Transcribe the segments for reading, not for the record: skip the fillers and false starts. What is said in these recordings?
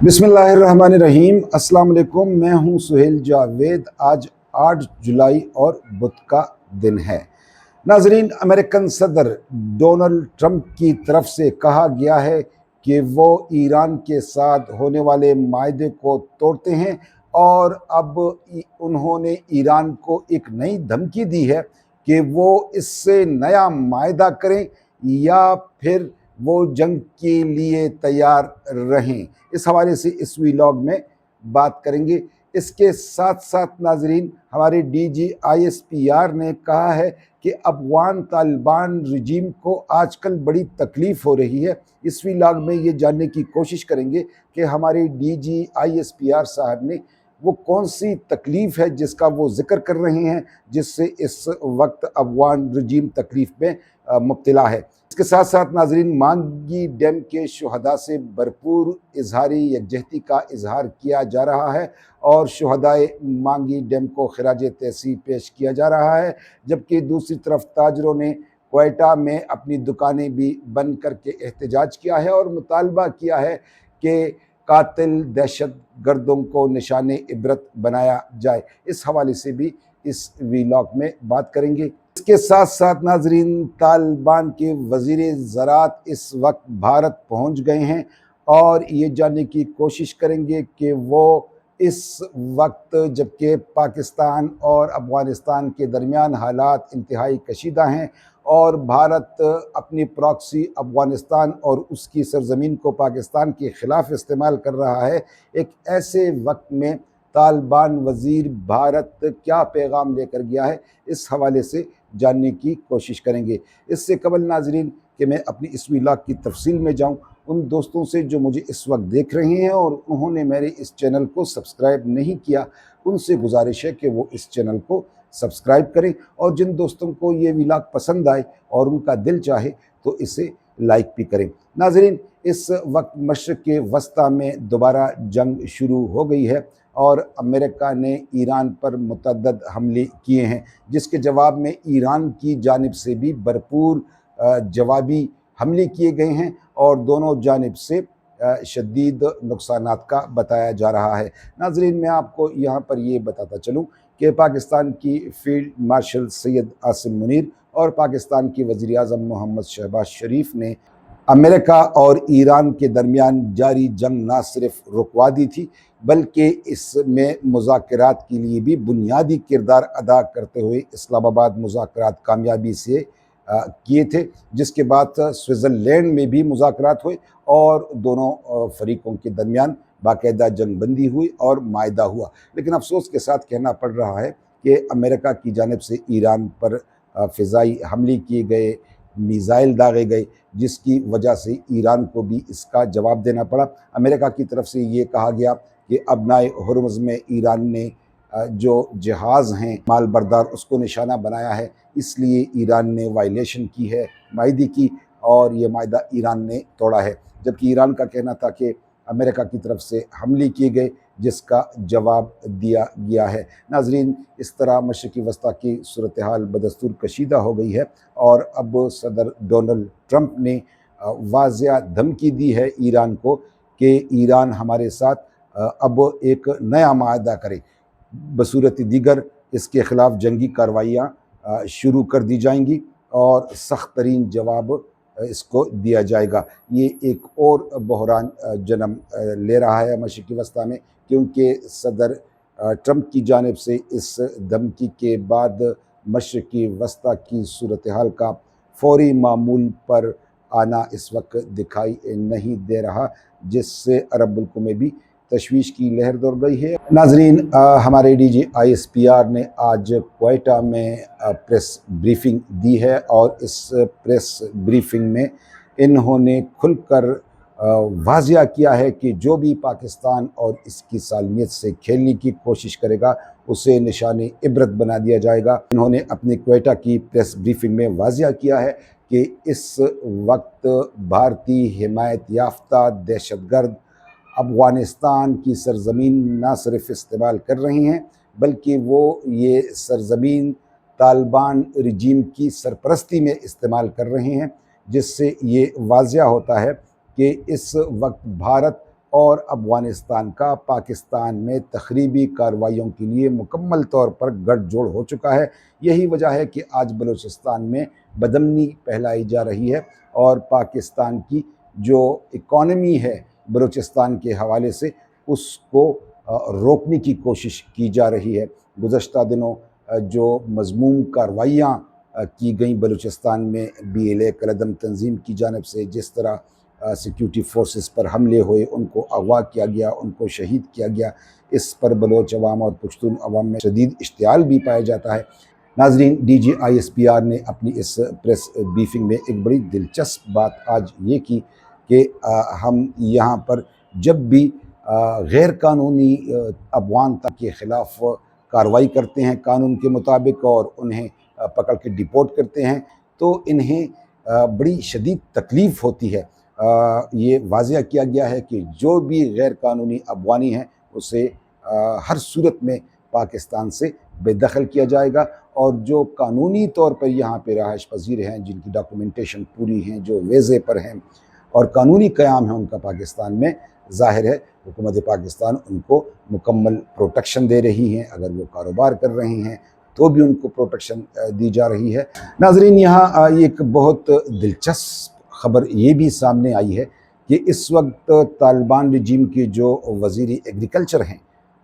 बिस्मिल्लाहिर्रहमानिर्रहीम। अस्सलाम वालेकुम। मैं हूं सुहेल जावेद। आज 8 जुलाई और बुध का दिन है। नाजरीन, अमेरिकन सदर डोनाल्ड ट्रंप की तरफ से कहा गया है कि वो ईरान के साथ होने वाले मायदे को तोड़ते हैं और अब उन्होंने ईरान को एक नई धमकी दी है कि वो इससे नया मायदा करें या फिर वो जंग के लिए तैयार रहें। इस हवाले से इस व्लॉग में बात करेंगे। इसके साथ साथ नाजरीन, हमारे DGISPR ने कहा है कि अफगान तालिबान रजीम को आजकल बड़ी तकलीफ़ हो रही है। इस व्लॉग में ये जानने की कोशिश करेंगे कि हमारे DGISPR साहब ने वो कौन सी तकलीफ़ है जिसका वो ज़िक्र कर रहे हैं, जिससे इस वक्त अफगान रजीम तकलीफ़ में मुब्तला है। इसके साथ साथ नाजरीन, मांगी डैम के शुहदा से भरपूर इजहारी यकजहती का इजहार किया जा रहा है और शुहदाए मांगी डैम को खिराज तहसीन पेश किया जा रहा है, जबकि दूसरी तरफ ताजरों ने क्वेटा में अपनी दुकानें भी बंद करके एहतजाज किया है और मुतालबा किया है कि कातिल दहशत गर्दों को निशाने इबरत बनाया जाए। इस हवाले से भी इस व्लॉग में बात करेंगे। इसके साथ साथ नाजरीन, तालिबान के वज़ीर ज़राअत इस वक्त भारत पहुंच गए हैं और ये जानने की कोशिश करेंगे कि वो इस वक्त, जबकि पाकिस्तान और अफ़गानिस्तान के दरमियान हालात इंतहाई कशीदा हैं और भारत अपनी प्रॉक्सी अफ़गानिस्तान और उसकी सरजमीन को पाकिस्तान के ख़िलाफ़ इस्तेमाल कर रहा है, एक ऐसे वक्त में तालिबान वज़ीर भारत क्या पैगाम लेकर गया है, इस हवाले से जानने की कोशिश करेंगे। इससे कबल नाजरीन कि मैं अपनी इस व्लॉग की तफसील में जाऊं, उन दोस्तों से जो मुझे इस वक्त देख रहे हैं और उन्होंने मेरे इस चैनल को सब्सक्राइब नहीं किया, उनसे गुजारिश है कि वो इस चैनल को सब्सक्राइब करें और जिन दोस्तों को ये व्लॉग पसंद आए और उनका दिल चाहे तो इसे लाइक भी करें। नाजरीन, इस वक्त मशरिक़ के वस्ता में दोबारा जंग शुरू हो गई है और अमेरिका ने ईरान पर मुतअद्दिद हमले किए हैं, जिसके जवाब में ईरान की जानिब से भी भरपूर जवाबी हमले किए गए हैं और दोनों जानिब से शदीद नुकसानात का बताया जा रहा है। नाजरीन, मैं आपको यहाँ पर ये बताता चलूँ कि पाकिस्तान की फील्ड मार्शल सैयद आसिम मुनीर और पाकिस्तान की वज़ीर आज़म मोहम्मद शहबाज शरीफ ने अमेरिका और ईरान के दरमियान जारी जंग न सिर्फ रुकवा दी थी, बल्कि इसमें मुज़ाकरात के लिए भी बुनियादी किरदार अदा करते हुए इस्लामाबाद मुज़ाकरात कामयाबी से किए थे, जिसके बाद स्विट्ज़रलैंड में भी मुज़ाकरात हुए और दोनों फरीकों के दरमियान बाकायदा जंग बंदी हुई और मायदा हुआ। लेकिन अफसोस के साथ कहना पड़ रहा है कि अमेरिका की जानिब से ईरान पर फ़िज़ाई हमले किए गए, मिसाइल दागे गए, जिसकी वजह से ईरान को भी इसका जवाब देना पड़ा। अमेरिका की तरफ से ये कहा गया कि अबनाए हुर्मुज़ में ईरान ने जो जहाज़ हैं माल बरदार, उसको निशाना बनाया है, इसलिए ईरान ने वायलेशन की है मायदे की और ये मायदा ईरान ने तोड़ा है, जबकि ईरान का कहना था कि अमेरिका की तरफ से हमले किए गए, जिसका जवाब दिया गया है। नाजरीन, इस तरह मशरिक़ी वस्ता की सूरत हाल बदस्तूर कशीदा हो गई है और अब सदर डोनाल्ड ट्रंप ने वाज़िया धमकी दी है ईरान को कि ईरान हमारे साथ अब एक नया माहदा करे, बसूरत दीगर इसके ख़िलाफ़ जंगी कार्रवाइयाँ शुरू कर दी जाएंगी और सख्त तरीन जवाब इसको दिया जाएगा। ये एक और बहरान जन्म ले रहा है मशरिक़ी वस्ता में, क्योंकि सदर ट्रंप की जानिब से इस धमकी के बाद मशरिक़ी वस्ता की सूरत हाल का फ़ौरी मामूल पर आना इस वक्त दिखाई नहीं दे रहा, जिससे अरब मुल्कों में भी तशवीश की लहर दौड़ गई है। नाजरीन, हमारे DGISPR ने आज क्वेटा में प्रेस ब्रीफिंग दी है और इस प्रेस ब्रीफिंग में इन्होंने खुलकर वाज़िया किया है कि जो भी पाकिस्तान और इसकी सालमियत से खेलने की कोशिश करेगा उसे निशाने इबरत बना दिया जाएगा। इन्होंने अपनी क्वेटा की प्रेस ब्रीफिंग में वाज़िया किया है कि इस वक्त भारतीय हिमायत याफ्ता दहशतगर्द अफ़गानिस्तान की सरज़मीन न सिर्फ इस्तेमाल कर रही हैं, बल्कि वो ये सरज़मीन तालिबान रजीम की सरपरस्ती में इस्तेमाल कर रहे हैं, जिससे ये वाज़िया होता है कि इस वक्त भारत اور افغانستان کا پاکستان میں تخریبی کارروائیوں کے لیے مکمل طور پر گٹھ جوڑ ہو چکا ہے۔ یہی وجہ ہے کہ آج بلوچستان میں بدامنی پھیلائی جا رہی ہے اور پاکستان کی جو اکانومی ہے بلوچستان کے حوالے سے اس کو روکنے کی کوشش کی جا رہی ہے۔ گزشتہ دنوں جو مذموم کارروائیاں کی گئیں بلوچستان میں BLA کالعدم تنظیم کی جانب سے، جس طرح سیکیورٹی فورسز پر حملے ہوئے، ان کو اغوا کیا گیا، ان کو شہید کیا گیا، اس پر بلوچ عوام اور پشتون عوام میں شدید اشتعال بھی پایا جاتا ہے۔ ناظرین، DG ISPR نے اپنی اس پریس بریفنگ میں ایک بڑی دلچسپ بات آج یہ کی کہ ہم یہاں پر جب بھی غیر قانونی افغان کے خلاف کارروائی کرتے ہیں قانون کے مطابق اور انہیں پکڑ کے ڈپورٹ کرتے ہیں تو انہیں بڑی شدید تکلیف ہوتی ہے۔ یہ واضح کیا گیا ہے کہ جو بھی غیر قانونی افغانی ہیں اسے ہر صورت میں پاکستان سے بے دخل کیا جائے گا، اور جو قانونی طور پر یہاں پہ رہائش پذیر ہیں، جن کی ڈاکومنٹیشن پوری ہیں، جو ویزے پر ہیں اور قانونی قیام ہے ان کا پاکستان میں، ظاہر ہے حکومت پاکستان ان کو مکمل پروٹیکشن دے رہی ہے۔ اگر وہ کاروبار کر رہے ہیں تو بھی ان کو پروٹیکشن دی جا رہی ہے۔ ناظرین، یہاں ایک بہت دلچسپ خبر یہ بھی سامنے آئی ہے کہ اس وقت طالبان رجیم کے جو وزیر ایگریکلچر ہیں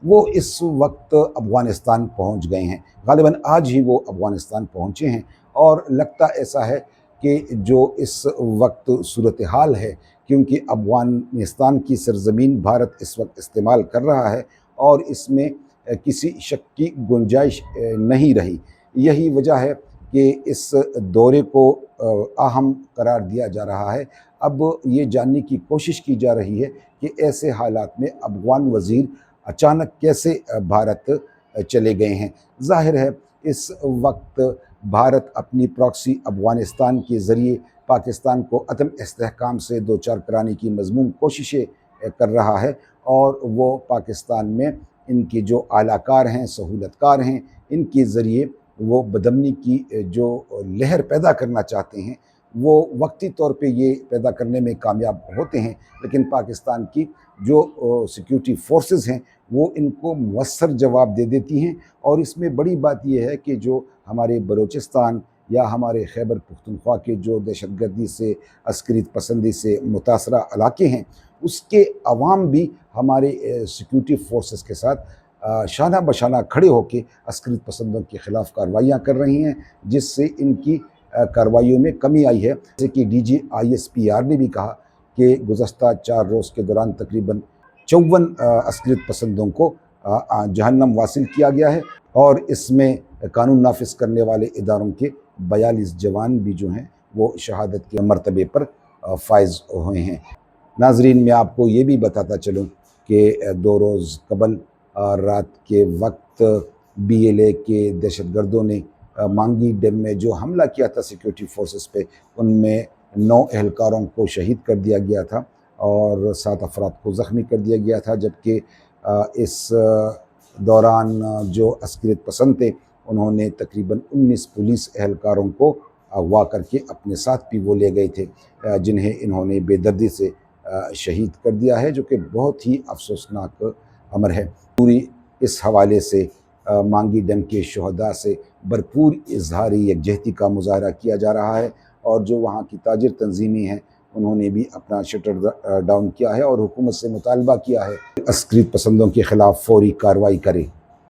وہ اس وقت افغانستان پہنچ گئے ہیں۔ غالباً آج ہی وہ افغانستان پہنچے ہیں، اور لگتا ایسا ہے کہ جو اس وقت صورتحال ہے، کیونکہ افغانستان کی سرزمین بھارت اس وقت استعمال کر رہا ہے اور اس میں کسی شک کی گنجائش نہیں رہی، یہی وجہ ہے کہ اس دورے کو اہم قرار دیا جا رہا ہے۔ اب یہ جاننے کی کوشش کی جا رہی ہے کہ ایسے حالات میں افغان وزیر اچانک کیسے بھارت چلے گئے ہیں۔ ظاہر ہے اس وقت بھارت اپنی پراکسی افغانستان کے ذریعے پاکستان کو عدم استحکام سے دوچار کرانے کی مضمون کوششیں کر رہا ہے، اور وہ پاکستان میں ان کے جو اعلیٰ کار ہیں، سہولت کار ہیں، ان کے ذریعے وہ بدامنی کی جو لہر پیدا کرنا چاہتے ہیں وہ وقتی طور پہ یہ پیدا کرنے میں کامیاب ہوتے ہیں، لیکن پاکستان کی جو سیکیورٹی فورسز ہیں وہ ان کو مؤثر جواب دے دیتی ہیں۔ اور اس میں بڑی بات یہ ہے کہ جو ہمارے بلوچستان یا ہمارے خیبر پختونخوا کے جو دہشت گردی سے، عسکریت پسندی سے متاثرہ علاقے ہیں، اس کے عوام بھی ہمارے سیکیورٹی فورسز کے ساتھ شانہ بشانہ کھڑے ہو کے عسکریت پسندوں کے خلاف کارروائیاں کر رہی ہیں، جس سے ان کی کارروائیوں میں کمی آئی ہے۔ جیسے کہ DG ISPR نے بھی کہا کہ گزشتہ 4 روز کے دوران تقریباً 54 عسکریت پسندوں کو جہنم واصل کیا گیا ہے، اور اس میں قانون نافذ کرنے والے اداروں کے 42 جوان بھی جو ہیں وہ شہادت کے مرتبے پر فائز ہوئے ہیں۔ ناظرین، میں آپ کو یہ بھی بتاتا چلوں کہ 2 روز قبل رات کے وقت BLA کے دہشت گردوں نے مانگی ڈیم میں جو حملہ کیا تھا سیکیورٹی فورسز پہ، ان میں 9 اہلکاروں کو شہید کر دیا گیا تھا اور 7 افراد کو زخمی کر دیا گیا تھا، جبکہ اس دوران جو عسکریت پسند تھے انہوں نے تقریباً 19 پولیس اہلکاروں کو اغوا کر کے اپنے ساتھ بھی وہ لے گئے تھے، جنہیں انہوں نے بے دردی سے شہید کر دیا ہے، جو کہ بہت ہی افسوسناک امر ہے۔ پوری اس حوالے سے مانگی ڈیم کے شہداء سے بھرپور اظہاری یکجہتی کا مظاہرہ کیا جا رہا ہے، اور جو وہاں کی تاجر تنظیمیں ہیں انہوں نے بھی اپنا شٹر ڈاؤن کیا ہے اور حکومت سے مطالبہ کیا ہے کہ عسکریت پسندوں کے خلاف فوری کارروائی کرے۔